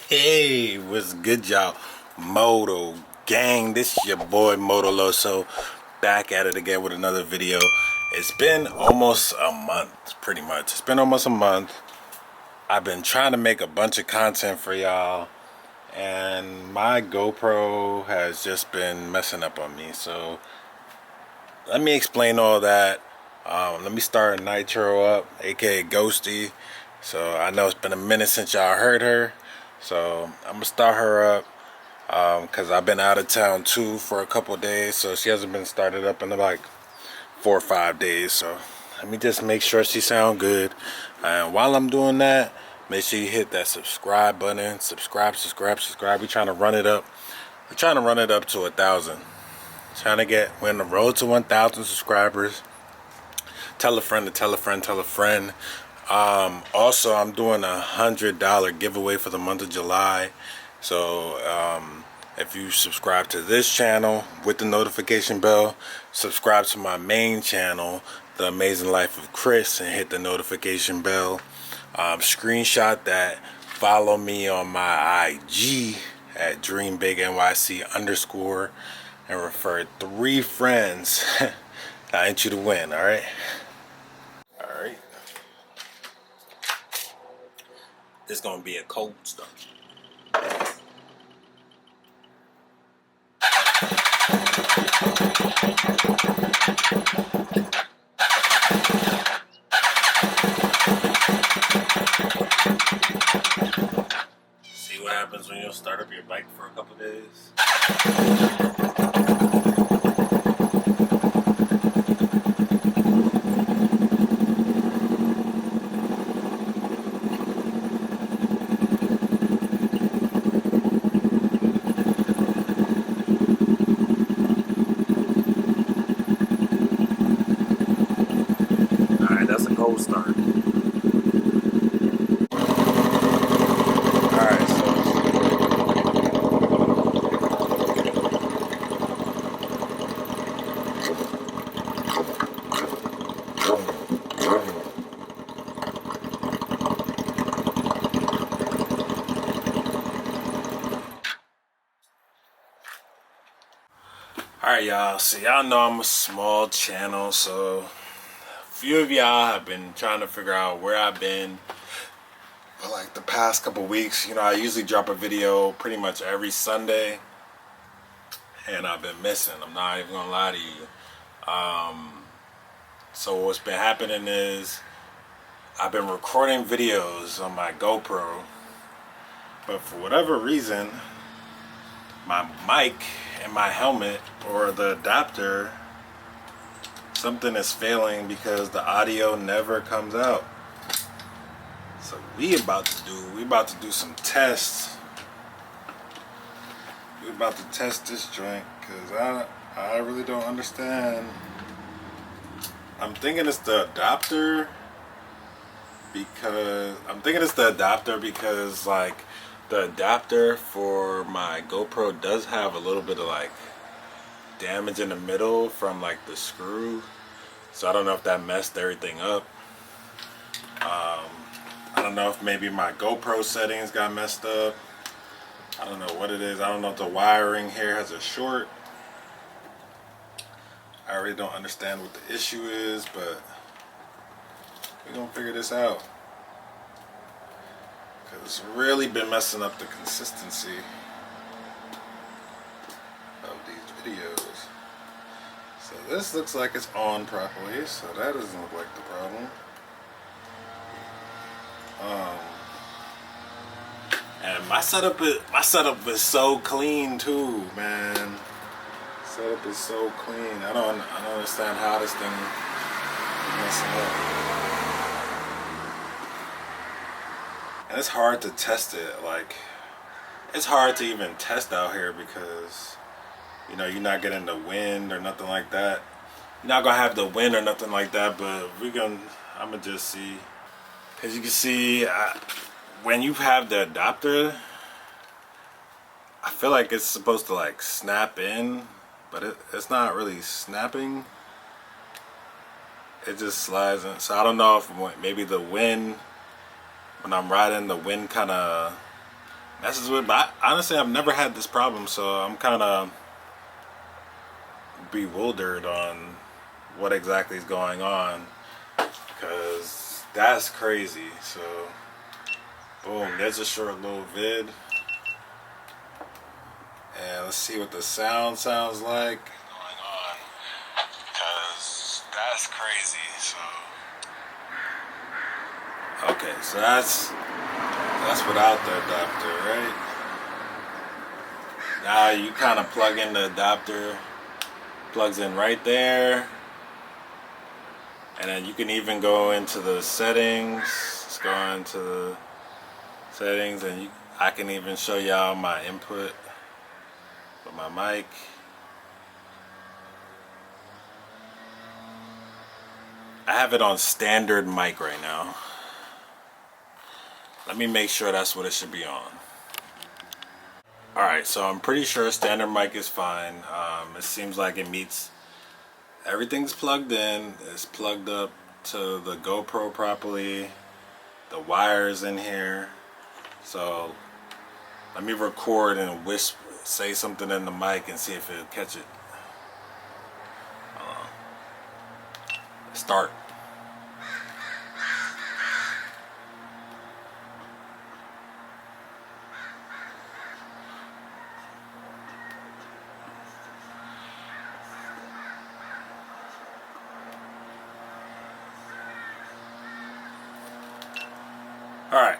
Hey, what's good, y'all? Moto gang, this is your boy Moto Loso, back at it again with another video. It's been almost a month, pretty much. It's been almost a month. I've been trying to make a bunch of content for y'all, and my GoPro has just been messing up on me. So let me explain all that. Let me start Nitro up, aka Ghosty. So I know it's been a minute since y'all heard her. So I'm gonna start her up because I've been out of town too for a couple days, so she hasn't been started up in like 4 or 5 days. So let me just make sure she sound good. And while I'm doing that, make sure you hit that subscribe button. Subscribe. We're trying to run it up. We're trying to run it up to 1,000. We're on the road to 1,000 subscribers. Tell a friend to tell a friend, tell a friend. Also, I'm doing $100 giveaway for the month of July. So if you subscribe to this channel with the notification bell, subscribe to my main channel, The Amazing Life of Chris, and hit the notification bell. Screenshot that. Follow me on my IG at DreamBigNYC_, and refer 3 friends. I want you to win, alright? Alright. This is gonna be a cold start. See what happens when you start up your bike for a couple days? Alright, that's a cold start. Alright, so alright, y'all. So y'all know I'm a small channel, so a few of y'all have been trying to figure out where I've been for like the past couple weeks. You know, I usually drop a video pretty much every Sunday, and I've been missing. I'm not even gonna lie to you. So what's been happening is I've been recording videos on my GoPro, but for whatever reason, my mic and my helmet, or the adapter, something is failing because the audio never comes out. So we about to do some tests. We about to test this joint because I really don't understand. I'm thinking it's the adapter because like the adapter for my GoPro does have a little bit of like damage in the middle from like the screw. So I don't know if that messed everything up. I don't know if maybe my GoPro settings got messed up. I don't know what it is. I don't know if the wiring here has a short. I really don't understand what the issue is, but we're gonna figure this out. Cause it's really been messing up the consistency of these videos. So this looks like it's on properly, so that doesn't look like the problem. And my setup is so clean too, man. Setup is so clean. I don't understand how this thing is messing up. And it's hard to test it. Like, it's hard to even test out here because, you know, you're not getting the wind or nothing like that. You're not gonna have the wind or nothing like that, but I'm gonna just see. As you can see, when you have the adapter, I feel like it's supposed to like snap in, but it's not really snapping. It just slides in. So I don't know if maybe the wind, when I'm riding, the wind kind of messes with it. But honestly, I've never had this problem, so I'm kind of bewildered on what exactly is going on, because that's crazy. So boom, there's a short little vid, and let's see what the sound sounds like going on, because that's crazy. So okay, so that's without the adapter, right? Now you kind of plug in the adapter, plugs in right there, and then you can even go into the settings. Let's go into the settings, and I can even show y'all my input with my mic. I have it on standard mic right now. Let me make sure that's what it should be on. Alright, so I'm pretty sure standard mic is fine. It seems like it meets, everything's plugged in, it's plugged up to the GoPro properly, the wires in here. So let me record and say something in the mic and see if it'll catch it. Start. Alright,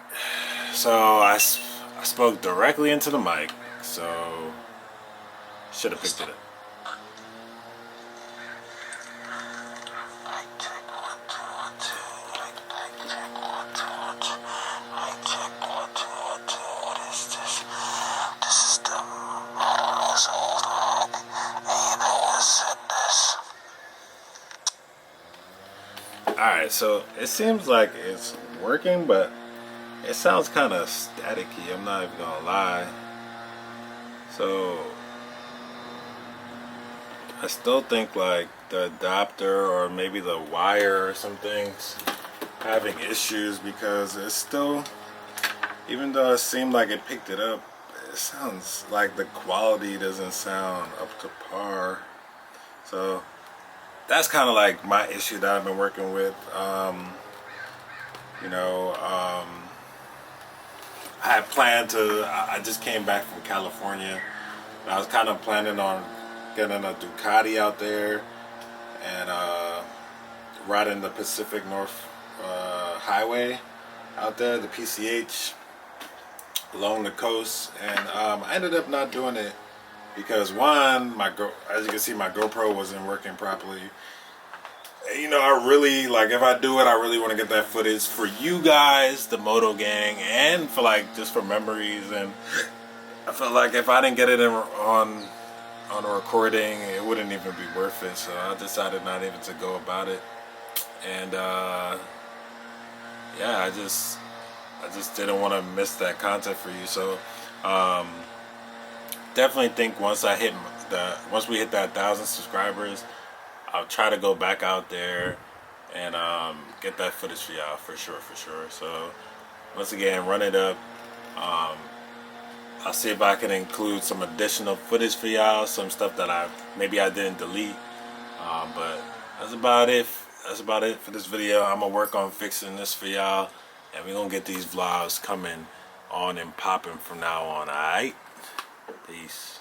so I spoke directly into the mic, so should have picked it up. Alright, so it seems like it's working, but it sounds kind of staticky, I'm not even gonna lie. So I still think like the adapter or maybe the wire or something's having issues, because it's still, even though it seemed like it picked it up, it sounds like the quality doesn't sound up to par. So that's kind of like my issue that I've been working with. I had planned to, I just came back from California, and I was kind of planning on getting a Ducati out there and riding the Pacific North Highway out there, the PCH, along the coast. And I ended up not doing it because, one, as you can see, my GoPro wasn't working properly. You know, I really, like, if I do it, I really want to get that footage for you guys, the Moto Gang, and for, like, just for memories. And I felt like if I didn't get it on a recording, it wouldn't even be worth it. So I decided not even to go about it. And yeah, I just didn't want to miss that content for you. So definitely think once we hit that 1,000 subscribers, I'll try to go back out there and get that footage for y'all for sure. So once again, run it up. I'll see if I can include some additional footage for y'all, some stuff that maybe I didn't delete. But that's about it. That's about it for this video. I'm gonna work on fixing this for y'all, and we're gonna get these vlogs coming on and popping from now on. Alright? Peace.